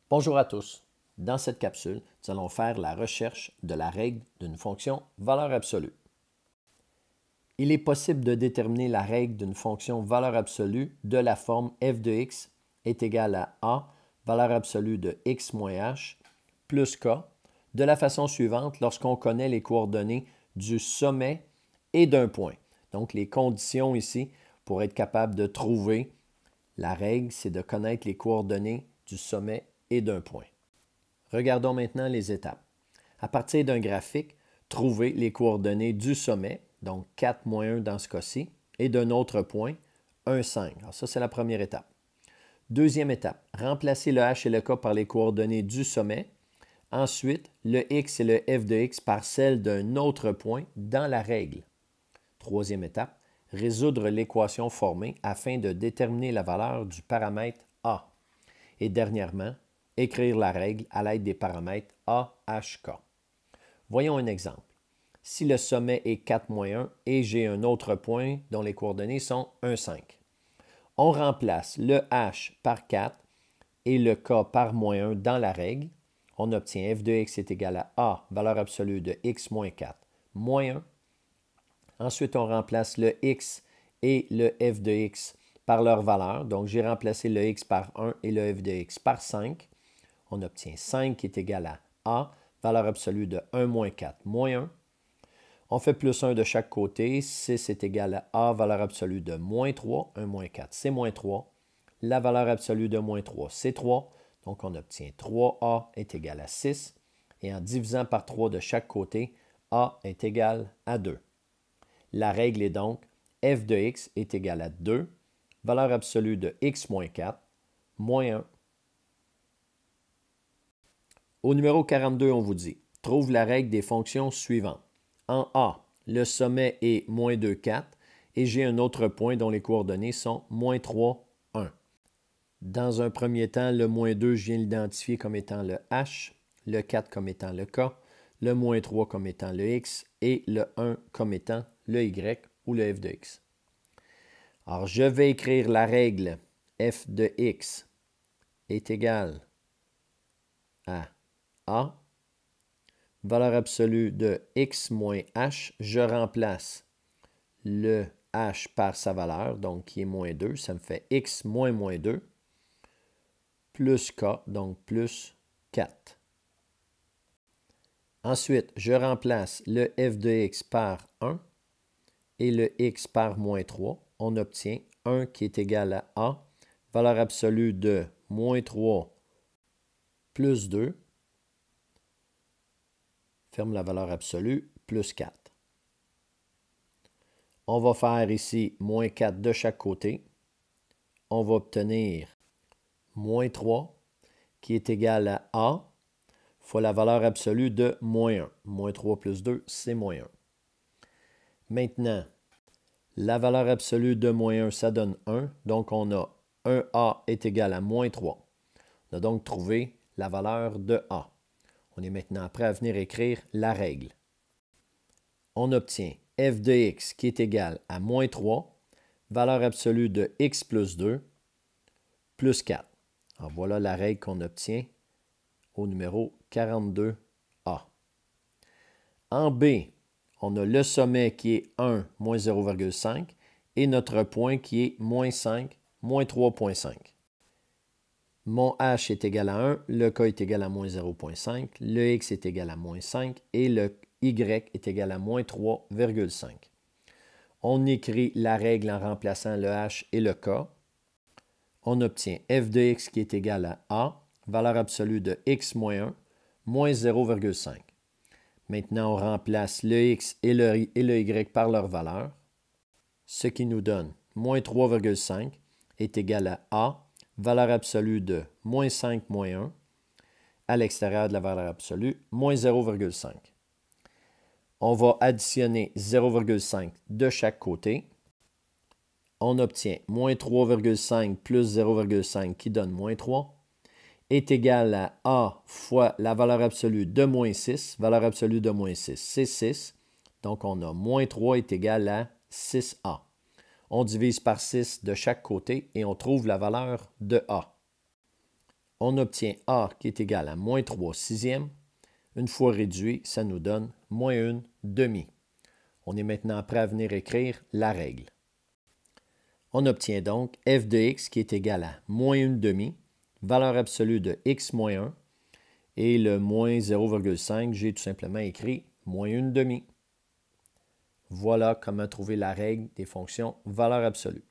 Bonjour à tous. Dans cette capsule, nous allons faire la recherche de la règle d'une fonction valeur absolue. Il est possible de déterminer la règle d'une fonction valeur absolue de la forme f de x est égal à a, valeur absolue de x moins h, plus k, de la façon suivante lorsqu'on connaît les coordonnées du sommet et d'un point. Donc, les conditions ici pour être capable de trouver la règle, c'est de connaître les coordonnées du sommet et d'un point. Regardons maintenant les étapes. À partir d'un graphique, trouvez les coordonnées du sommet, donc 4 moins 1 dans ce cas-ci, et d'un autre point, 1, 5. Alors ça, c'est la première étape. Deuxième étape, remplacez le h et le k par les coordonnées du sommet. Ensuite, le x et le f de x par celles d'un autre point dans la règle. Troisième étape, résoudre l'équation formée afin de déterminer la valeur du paramètre a. Et dernièrement, écrire la règle à l'aide des paramètres a, h, k. Voyons un exemple. Si le sommet est 4 moins 1 et j'ai un autre point dont les coordonnées sont 1, 5. On remplace le h par 4 et le k par moins 1 dans la règle. On obtient f de x est égal à a, valeur absolue de x moins 4, moins 1. Ensuite, on remplace le x et le f de x par leur valeur. Donc, j'ai remplacé le x par 1 et le f de x par 5. On obtient 5 qui est égal à a, valeur absolue de 1 moins 4, moins 1. On fait plus 1 de chaque côté. 6 est égal à a, valeur absolue de moins 3. 1 moins 4, c'est moins 3. La valeur absolue de moins 3, c'est 3. Donc, on obtient 3a est égal à 6. Et en divisant par 3 de chaque côté, a est égal à 2. La règle est donc f de x est égal à 2, valeur absolue de x moins 4, moins 1. Au numéro 42, on vous dit, trouve la règle des fonctions suivantes. En A, le sommet est moins 2, 4, et j'ai un autre point dont les coordonnées sont moins 3, 1. Dans un premier temps, le moins 2, je viens l'identifier comme étant le h, le 4 comme étant le k, le moins 3 comme étant le x, et le 1 comme étant le y ou le f de x. Alors, je vais écrire la règle f de x est égal à a, valeur absolue de x moins h, je remplace le h par sa valeur, donc qui est moins 2, ça me fait x moins moins 2, plus k, donc plus 4. Ensuite, je remplace le f de x par 1 et le x par moins 3. On obtient 1 qui est égal à a, valeur absolue de moins 3 plus 2, ferme la valeur absolue, plus 4. On va faire ici moins 4 de chaque côté. On va obtenir moins 3 qui est égal à a fois la valeur absolue de moins 1. Moins 3 plus 2, c'est moins 1. Maintenant, la valeur absolue de moins 1, ça donne 1. Donc, on a 1a est égal à moins 3. On a donc trouvé la valeur de a. On est maintenant prêt à venir écrire la règle. On obtient f de x qui est égal à moins 3, valeur absolue de x plus 2, plus 4. Alors, voilà la règle qu'on obtient au numéro 42A. En B, on a le sommet qui est 1, moins 0,5 et notre point qui est moins 5, moins 3,5. Mon h est égal à 1, le k est égal à moins 0,5, le x est égal à moins 5 et le y est égal à moins 3,5. On écrit la règle en remplaçant le h et le k. On obtient f de x qui est égal à a, valeur absolue de x moins 1, moins 0,5. Maintenant, on remplace le x et le y par leur valeur, ce qui nous donne moins 3,5 est égal à a, valeur absolue de moins 5 moins 1, à l'extérieur de la valeur absolue, moins 0,5. On va additionner 0,5 de chaque côté. On obtient moins 3,5 plus 0,5 qui donne moins 3 est égal à a fois la valeur absolue de moins 6. Valeur absolue de moins 6, c'est 6. Donc, on a moins 3 est égal à 6a. On divise par 6 de chaque côté et on trouve la valeur de a. on obtient A qui est égal à moins 3 sixièmes. Une fois réduit, ça nous donne moins 1 demi. On est maintenant prêt à venir écrire la règle. On obtient donc f de x qui est égal à moins 1 demi, valeur absolue de x moins 1, et le moins 0,5, j'ai tout simplement écrit moins 1 demi. Voilà comment trouver la règle des fonctions valeur absolue.